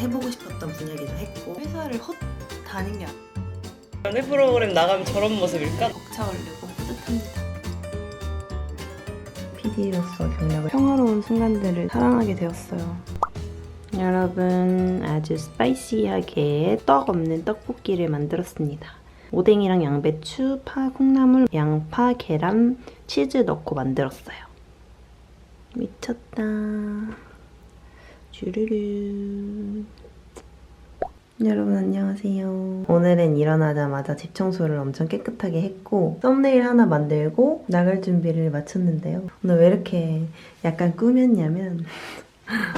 해보고 싶었던 분야기도 했고 회사를 헛 다닌 게 연애 프로그램 나가면 저런 모습일까? 벅차오르고 뿌듯합니다. PD로서 경력을 평화로운 순간들을 사랑하게 되었어요. 여러분, 아주 스파이시하게 떡 없는 떡볶이를 만들었습니다. 오뎅이랑 양배추, 파, 콩나물, 양파, 계란, 치즈 넣고 만들었어요. 미쳤다. 주르르. 여러분 안녕하세요. 오늘은 일어나자마자 집 청소를 엄청 깨끗하게 했고 썸네일 하나 만들고 나갈 준비를 마쳤는데요. 오늘 왜 이렇게 약간 꾸몄냐면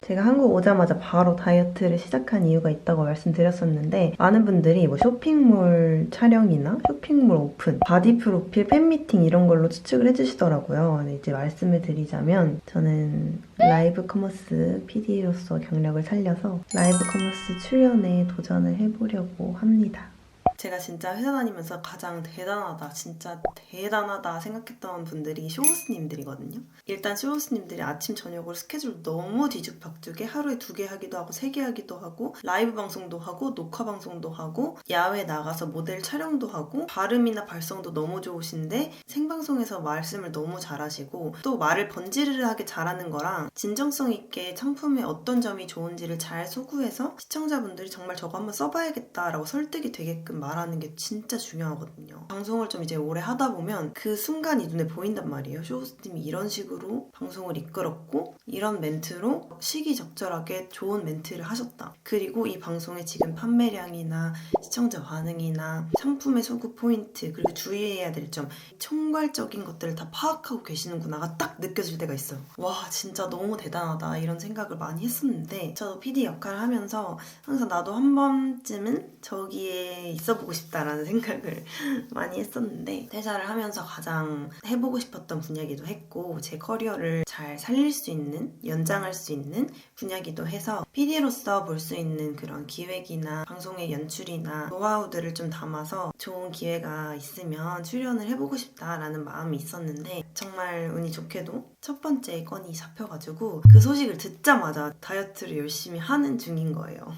제가 한국 오자마자 바로 다이어트를 시작한 이유가 있다고 말씀드렸었는데 많은 분들이 뭐 쇼핑몰 촬영이나 쇼핑몰 오픈, 바디 프로필, 팬미팅 이런 걸로 추측을 해주시더라고요. 근데 이제 말씀을 드리자면 저는 라이브 커머스 PD로서 경력을 살려서 라이브 커머스 출연에 도전을 해보려고 합니다. 제가 진짜 회사 다니면서 가장 대단하다, 진짜 대단하다 생각했던 분들이 쇼호스님들이거든요. 일단 쇼호스님들이 아침 저녁으로 스케줄 너무 뒤죽박죽에 하루에 2개 하기도 하고 3개 하기도 하고 라이브 방송도 하고 녹화 방송도 하고 야외 나가서 모델 촬영도 하고 발음이나 발성도 너무 좋으신데 생방송에서 말씀을 너무 잘하시고 또 말을 번지르르하게 잘하는 거랑 진정성 있게 상품의 어떤 점이 좋은지를 잘 소구해서 시청자분들이 정말 저거 한번 써봐야겠다라고 설득이 되게끔 말하는 게 진짜 중요하거든요. 방송을 좀 이제 오래 하다 보면 그 순간이 눈에 보인단 말이에요. 쇼호스님이 이런 식으로 방송을 이끌었고 이런 멘트로 시기적절하게 좋은 멘트를 하셨다. 그리고 이 방송의 지금 판매량이나 시청자 반응이나 상품의 소구 포인트 그리고 주의해야 될 점 총괄적인 것들을 다 파악하고 계시는구나가 딱 느껴질 때가 있어요. 와 진짜 너무 대단하다 이런 생각을 많이 했었는데 저도 PD 역할을 하면서 항상 나도 한 번쯤은 저기에 있어보고 싶다라는 생각을 많이 했었는데 퇴사를 하면서 가장 해보고 싶었던 분야기도 했고 제 커리어를 잘 살릴 수 있는 연장할 수 있는 분야기도 해서 PD로서 볼 수 있는 그런 기획이나 방송의 연출이나 노하우들을 좀 담아서 좋은 기회가 있으면 출연을 해보고 싶다라는 마음이 있었는데 정말 운이 좋게도 첫 번째 건이 잡혀가지고 그 소식을 듣자마자 다이어트를 열심히 하는 중인 거예요.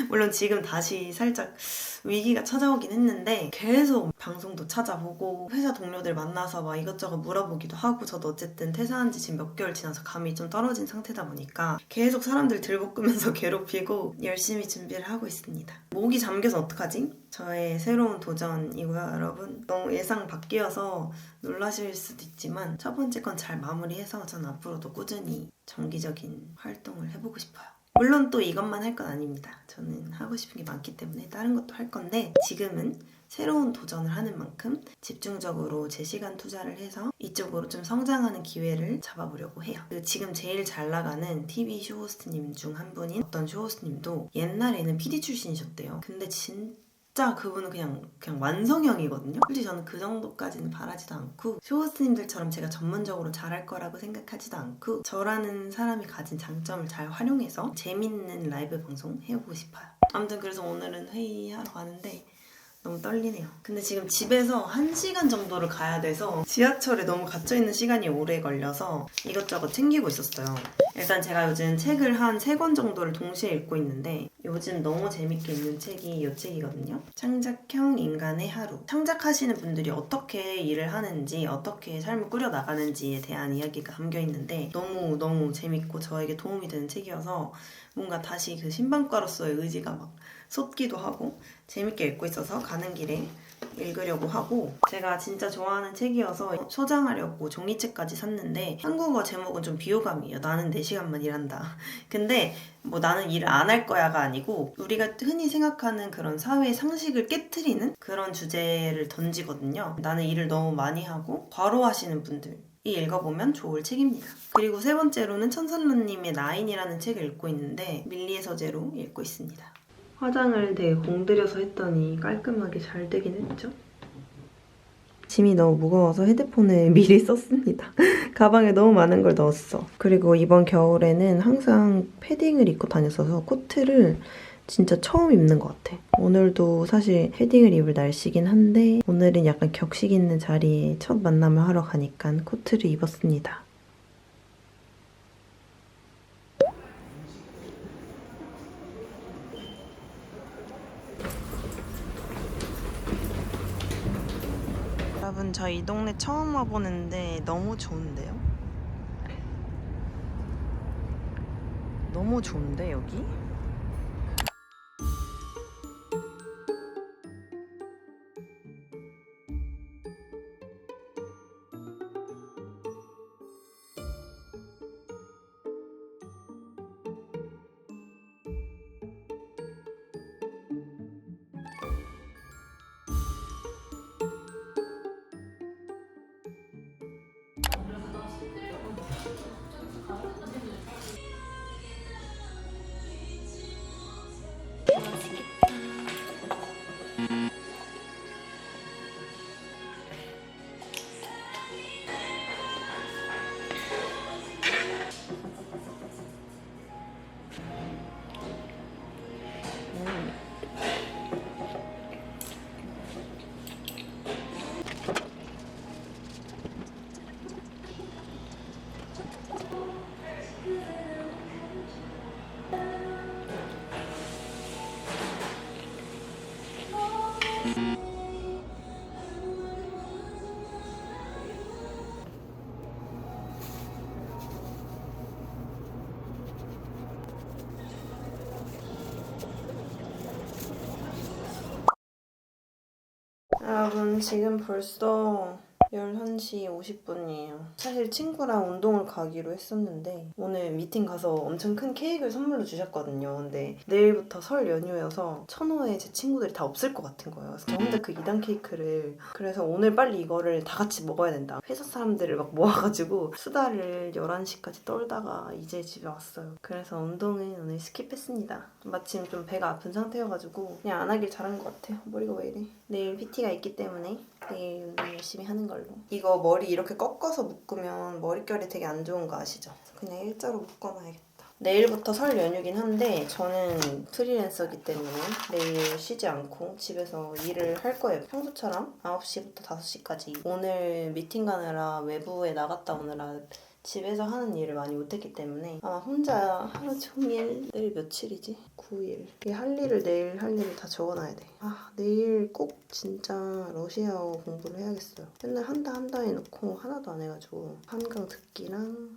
물론 지금 다시 살짝 위기가 찾아오긴 했는데 계속 방송도 찾아보고 회사 동료들 만나서 막 이것저것 물어보기도 하고 저도 어쨌든 퇴사한 지 지금 몇 개월 지나서 감이 좀 떨어진 상태다 보니까 계속 사람들 들볶으면서 괴롭히고 열심히 준비를 하고 있습니다. 목이 잠겨서 어떡하지? 저의 새로운 도전이고요, 여러분. 너무 예상 밖이어서 놀라실 수도 있지만 첫 번째 건 잘 마무리해서 전 앞으로도 꾸준히 정기적인 활동을 해보고 싶어요. 물론 또 이것만 할 건 아닙니다. 저는 하고 싶은 게 많기 때문에 다른 것도 할 건데 지금은 새로운 도전을 하는 만큼 집중적으로 제 시간 투자를 해서 이쪽으로 좀 성장하는 기회를 잡아보려고 해요. 지금 제일 잘 나가는 TV 쇼호스트님 중 한 분인 어떤 쇼호스트님도 옛날에는 PD 출신이셨대요. 근데 진짜 그분은 그냥 완성형이거든요. 솔직히 저는 그 정도까지는 바라지도 않고 쇼호스트님들처럼 제가 전문적으로 잘할 거라고 생각하지도 않고 저라는 사람이 가진 장점을 잘 활용해서 재밌는 라이브 방송 해보고 싶어요. 아무튼 그래서 오늘은 회의하러 가는데 너무 떨리네요. 근데 지금 집에서 1시간 정도를 가야 돼서 지하철에 너무 갇혀있는 시간이 오래 걸려서 이것저것 챙기고 있었어요. 일단 제가 요즘 책을 한 3권 정도를 동시에 읽고 있는데 요즘 너무 재밌게 읽는 책이 이 책이거든요. 창작형 인간의 하루. 창작하시는 분들이 어떻게 일을 하는지 어떻게 삶을 꾸려나가는지에 대한 이야기가 담겨있는데 너무 재밌고 저에게 도움이 되는 책이어서 뭔가 다시 그 신방과로서의 의지가 막 솟기도 하고 재밌게 읽고 있어서 가는 길에 읽으려고 하고 제가 진짜 좋아하는 책이어서 소장하려고 종이책까지 샀는데 한국어 제목은 좀 비호감이에요. 나는 4시간만 일한다. 근데 뭐 나는 일을 안 할 거야가 아니고 우리가 흔히 생각하는 그런 사회 상식을 깨트리는 그런 주제를 던지거든요. 나는 일을 너무 많이 하고 과로하시는 분들 이 읽어보면 좋을 책입니다. 그리고 3번째로는 천선루님의 나인이라는 책을 읽고 있는데 밀리의 서재로 읽고 있습니다. 화장을 되게 공들여서 했더니 깔끔하게 잘 되긴 했죠? 짐이 너무 무거워서 헤드폰을 미리 썼습니다. 가방에 너무 많은 걸 넣었어. 그리고 이번 겨울에는 항상 패딩을 입고 다녔어서 코트를 진짜 처음 입는 것 같아. 오늘도 사실 패딩을 입을 날씨긴 한데 오늘은 약간 격식 있는 자리에 첫 만남을 하러 가니까 코트를 입었습니다. 여러분 저 이 동네 처음 와보는데 너무 좋은데요? 너무 좋은데 여기? 여러분 지금 벌써 11시 50분이에요. 사실 친구랑 운동을 가기로 했었는데 오늘 미팅 가서 엄청 큰 케이크를 선물로 주셨거든요. 근데 내일부터 설 연휴여서 천호에 제 친구들이 다 없을 것 같은 거예요. 그래서 저 혼자 그 2단 케이크를 그래서 오늘 빨리 이거를 다 같이 먹어야 된다. 회사 사람들을 막 모아가지고 수다를 11시까지 떨다가 이제 집에 왔어요. 그래서 운동은 오늘 스킵했습니다. 마침 좀 배가 아픈 상태여가지고 그냥 안 하길 잘한 것 같아요. 머리가 왜 이래? 내일 PT가 있기 때문에 내일 운동 열심히 하는 걸로. 이거 머리 이렇게 꺾어서 묶으면 머릿결이 되게 안 좋은 거 아시죠? 그냥 일자로 묶어놔야겠다. 내일부터 설 연휴긴 한데 저는 프리랜서기 때문에 내일 쉬지 않고 집에서 일을 할 거예요. 평소처럼 9시부터 5시까지. 오늘 미팅 가느라 외부에 나갔다 오느라 집에서 하는 일을 많이 못했기 때문에 아마 혼자 하루 종일. 내일 며칠이지? 9일. 할 일을 내일 할 일을 다 적어놔야 돼. 내일 꼭 진짜 러시아어 공부를 해야겠어요. 맨날 한다 해놓고 하나도 안 해가지고 한강 듣기랑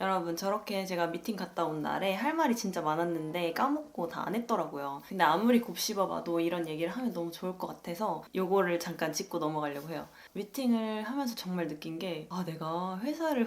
여러분 저렇게 제가 미팅 갔다 온 날에 할 말이 진짜 많았는데 까먹고 다 안 했더라고요. 근데 아무리 곱씹어봐도 이런 얘기를 하면 너무 좋을 것 같아서 요거를 잠깐 짚고 넘어가려고 해요. 미팅을 하면서 정말 느낀 게 내가 회사를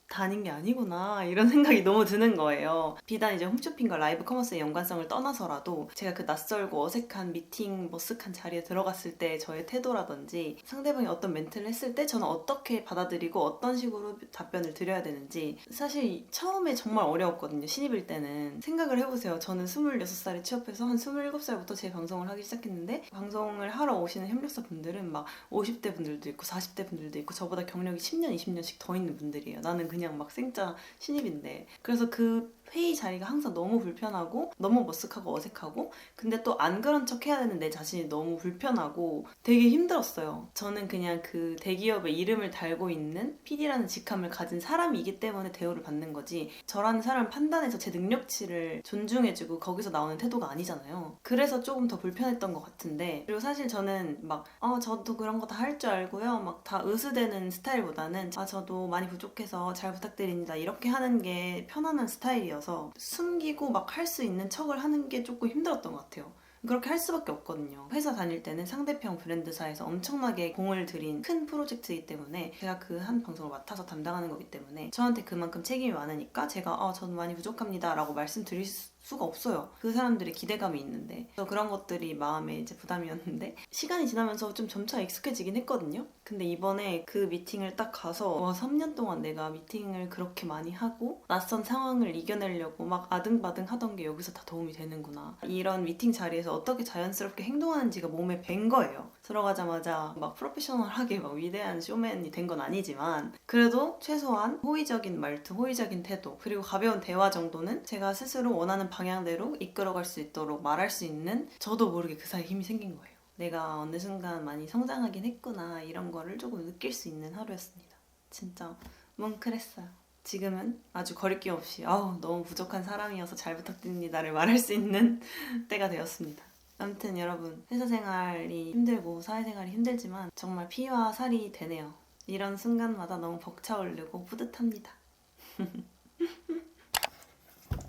다닌 게 아니구나 이런 생각이 너무 드는 거예요. 비단 이제 홈쇼핑과 라이브 커머스의 연관성을 떠나서라도 제가 그 낯설고 어색한 미팅 머쓱한 자리에 들어갔을 때 저의 태도라든지 상대방이 어떤 멘트를 했을 때 저는 어떻게 받아들이고 어떤 식으로 답변을 드려야 되는지 사실 처음에 정말 어려웠거든요. 신입일 때는. 생각을 해보세요. 저는 26살에 취업해서 한 27살부터 제 방송을 하기 시작했는데 방송을 하러 오시는 협력사 분들은 막 50대 분들도 있고 40대 분들도 있고 저보다 경력이 10년, 20년씩 더 있는 분들이에요. 나는 그냥 막 생짜 신입인데. 그래서 그 회의 자리가 항상 너무 불편하고 너무 머쓱하고 어색하고 근데 또 안 그런 척 해야 되는 내 자신이 너무 불편하고 되게 힘들었어요. 저는 그냥 그 대기업의 이름을 달고 있는 PD라는 직함을 가진 사람이기 때문에 대우를 받는 거지 저라는 사람을 판단해서 제 능력치를 존중해주고 거기서 나오는 태도가 아니잖아요. 그래서 조금 더 불편했던 것 같은데 그리고 사실 저는 막 저도 그런 거 다 할 줄 알고요 막 다 으스대는 스타일보다는 저도 많이 부족해서 잘 부탁드립니다 이렇게 하는 게 편안한 스타일이어서 숨기고 막 할 수 있는 척을 하는 게 조금 힘들었던 것 같아요. 그렇게 할 수밖에 없거든요. 회사 다닐 때는 상대편 브랜드사에서 엄청나게 공을 들인 큰 프로젝트이기 때문에 제가 그 한 방송을 맡아서 담당하는 거기 때문에 저한테 그만큼 책임이 많으니까 제가 저도 많이 부족합니다 라고 말씀드릴 수가 없어요. 그 사람들의 기대감이 있는데 그래서 그런 것들이 마음에 이제 부담이었는데 시간이 지나면서 좀 점차 익숙해지긴 했거든요. 근데 이번에 그 미팅을 딱 가서 3년 동안 내가 미팅을 그렇게 많이 하고 낯선 상황을 이겨내려고 막 아등바등 하던 게 여기서 다 도움이 되는구나. 이런 미팅 자리에서 어떻게 자연스럽게 행동하는지가 몸에 밴 거예요. 들어가자마자 막 프로페셔널하게 막 위대한 쇼맨이 된 건 아니지만 그래도 최소한 호의적인 말투, 호의적인 태도 그리고 가벼운 대화 정도는 제가 스스로 원하는 방향대로 이끌어갈 수 있도록 말할 수 있는 저도 모르게 그 사이에 힘이 생긴 거예요. 내가 어느 순간 많이 성장하긴 했구나 이런 거를 조금 느낄 수 있는 하루였습니다. 진짜 뭉클했어요. 지금은 아주 거리낌 없이 너무 부족한 사람이어서 잘 부탁드립니다를 말할 수 있는 때가 되었습니다. 아무튼 여러분, 회사 생활이 힘들고 사회생활이 힘들지만 정말 피와 살이 되네요. 이런 순간마다 너무 벅차오르고 뿌듯합니다.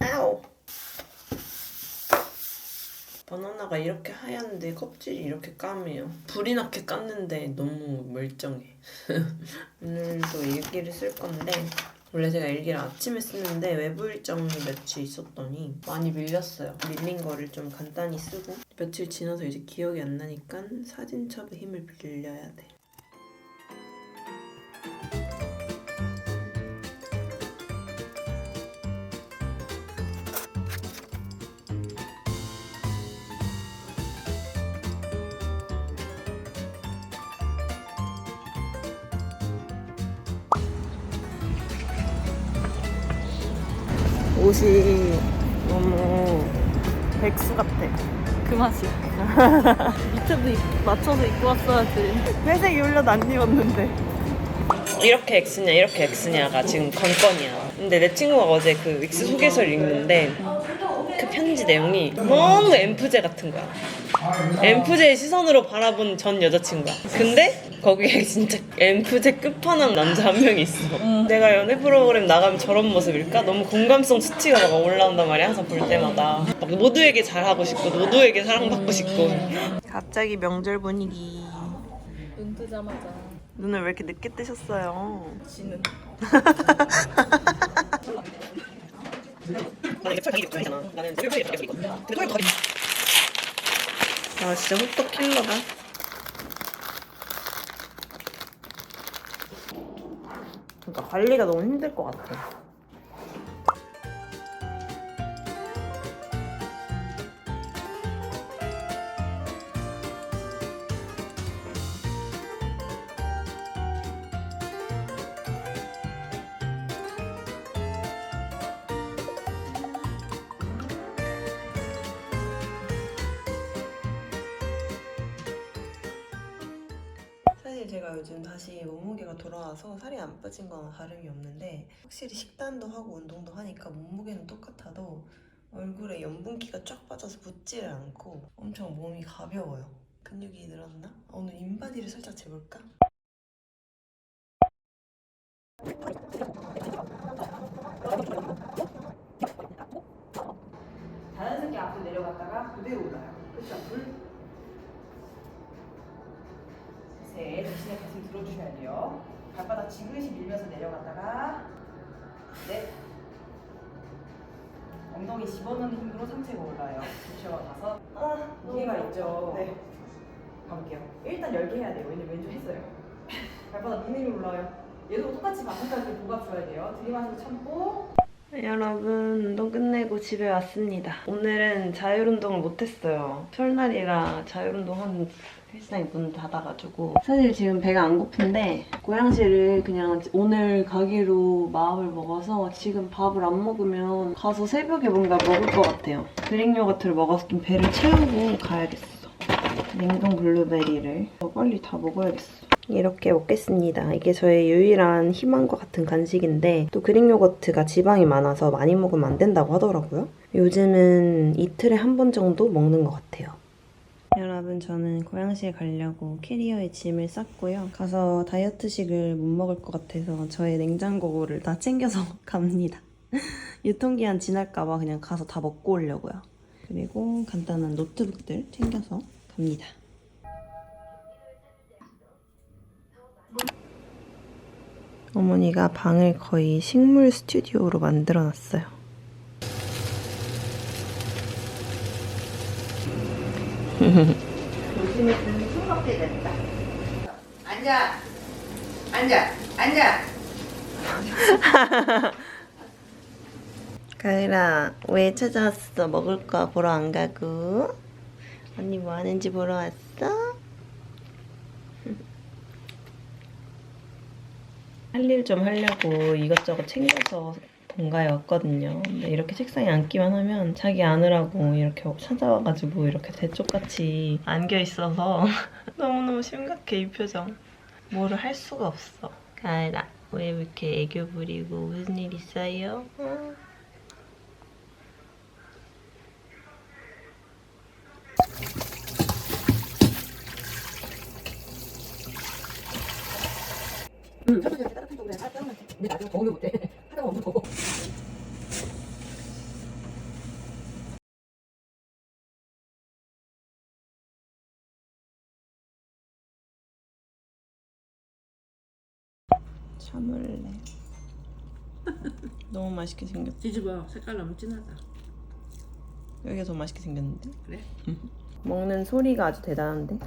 아우! 바나나가 이렇게 하얀데 껍질이 이렇게 까매요. 불이 나게 깠는데 너무 멀쩡해. 오늘도 일기를 쓸 건데 원래 제가 일기를 아침에 쓰는데 외부 일정이 며칠 있었더니 많이 밀렸어요. 밀린 거를 좀 간단히 쓰고 며칠 지나서 이제 기억이 안 나니까 사진첩의 힘을 빌려야 돼. 옷이 너무 백수 같아. 그 맛이야. 밑에도 맞춰서 입고 왔어야지. 회색 올려도 안 입었는데. 이렇게 X냐 이렇게 X냐가 지금 관건이야. 근데 내 친구가 어제 그 윅스 소개서를 읽는데 그 편지 내용이 너무 엠프제 같은 거야. 엠프제의 시선으로 바라본 전 여자친구야. 근데 거기에 진짜 엠프제 끝판왕 남자 한 명이 있어. 내가 연애 프로그램 나가면 저런 모습일까? 너무 공감성 수치가 막 올라온단 말이야. 항상 볼 때마다 막 모두에게 잘하고 싶고 모두에게 사랑받고 싶고. 갑자기 명절 분위기. 눈 뜨자마자 눈을 왜 이렇게 늦게 뜨셨어요? 지는. 아 진짜 호떡 킬러다. 그러니까 관리가 너무 힘들 것 같아. 사실 제가 요즘 다시 몸무게가 돌아와서 살이 안 빠진 건 다름이 없는데 확실히 식단도 하고 운동도 하니까 몸무게는 똑같아도 얼굴에 염분기가 쫙 빠져서 붓지를 않고 엄청 몸이 가벼워요. 근육이 늘었나? 오늘 인바디를 살짝 재볼까? 자연스럽게 앞으로 내려갔다가 그대로 올라요. 그쵸? 셋, 대신에 가슴 들어주셔야 돼요. 발바닥 지그시 밀면서 내려갔다가 넷, 엉덩이 집어넣는 힘으로 상체가 올라요. 그렇죠. 다섯, 무게가 있죠. 네. 가볼게요. 일단 10개 해야 돼요. 왜냐면 왼쪽 했어요. 발바닥 미는 힘이 올라와요. 얘도 똑같이 마찬가지로 복압 줘야 돼요. 들이마셔서 참고. 여러분, 운동 끝내고 집에 왔습니다. 오늘은 자율운동을 못했어요. 설날이라 자율운동하는 헬스장이 문 닫아가지고 사실 지금 배가 안 고픈데 고양시를 그냥 오늘 가기로 마음을 먹어서 지금 밥을 안 먹으면 가서 새벽에 뭔가 먹을 것 같아요. 그릭 요거트를 먹어서 좀 배를 채우고 가야겠어. 냉동 블루베리를 빨리 다 먹어야겠어. 이렇게 먹겠습니다. 이게 저의 유일한 희망과 같은 간식인데 또 그릭 요거트가 지방이 많아서 많이 먹으면 안 된다고 하더라고요. 요즘은 이틀에 한 번 정도 먹는 것 같아요. 여러분, 저는 고양시에 가려고 캐리어에 짐을 쌌고요. 가서 다이어트식을 못 먹을 것 같아서 저의 냉장고를 다 챙겨서 갑니다. 유통기한 지날까봐 그냥 가서 다 먹고 오려고요. 그리고 간단한 노트북들 챙겨서 갑니다. 어머니가 방을 거의 식물 스튜디오로 만들어놨어요. 조심히 들면 싱겁게 된다. 앉아! 앉아! 앉아! 가을아, 왜 찾아왔어? 먹을 거 보러 안 가고? 언니 뭐 하는지 보러 왔어? 할 일 좀 하려고 이것저것 챙겨서 본가에 왔거든요. 근데 이렇게 책상에 앉기만 하면 자기 안으라고 이렇게 찾아와가지고 이렇게 대쪽같이 안겨있어서 너무너무 심각해, 이 표정. 뭐를 할 수가 없어. 가을아, 왜 이렇게 애교 부리고 무슨 일이 있어요? 참을래. 너무 맛있게 생겼. 뒤집어. 색깔 너무 진하다. 여기가 더 맛있게 생겼는데? 그래? 먹는 소리가 아주 대단한데?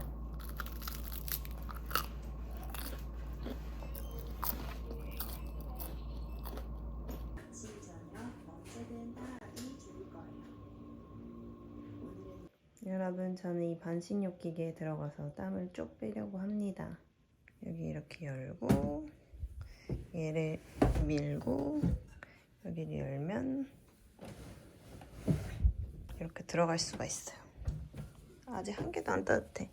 여러분, 저는 이 반신욕 기계에 들어가서 땀을 쭉 빼려고 합니다. 여기 이렇게 열고 얘를 밀고 여기를 열면 이렇게 들어갈 수가 있어요. 아직 한 개도 안 따뜻해.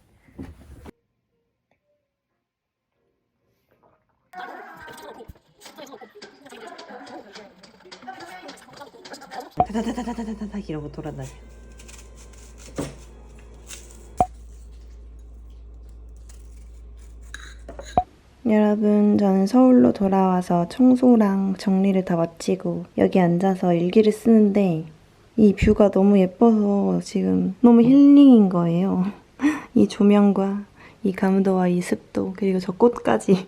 다다다다다다다다 이러고 돌아다녀. 여러분, 저는 서울로 돌아와서 청소랑 정리를 다 마치고 여기 앉아서 일기를 쓰는데 이 뷰가 너무 예뻐서 지금 너무 힐링인 거예요. 이 조명과 이 감도와 이 습도 그리고 저 꽃까지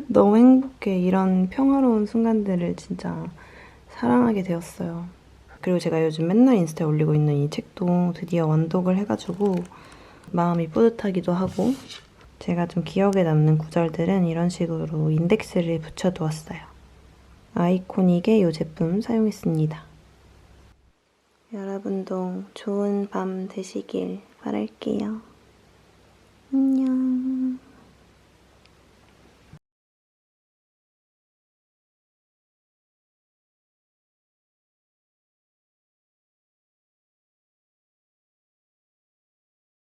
너무 행복해. 이런 평화로운 순간들을 진짜 사랑하게 되었어요. 그리고 제가 요즘 맨날 인스타에 올리고 있는 이 책도 드디어 완독을 해가지고 마음이 뿌듯하기도 하고 제가 좀 기억에 남는 구절들은 이런 식으로 인덱스를 붙여두었어요. 아이코닉의 이 제품 사용했습니다. 여러분도 좋은 밤 되시길 바랄게요.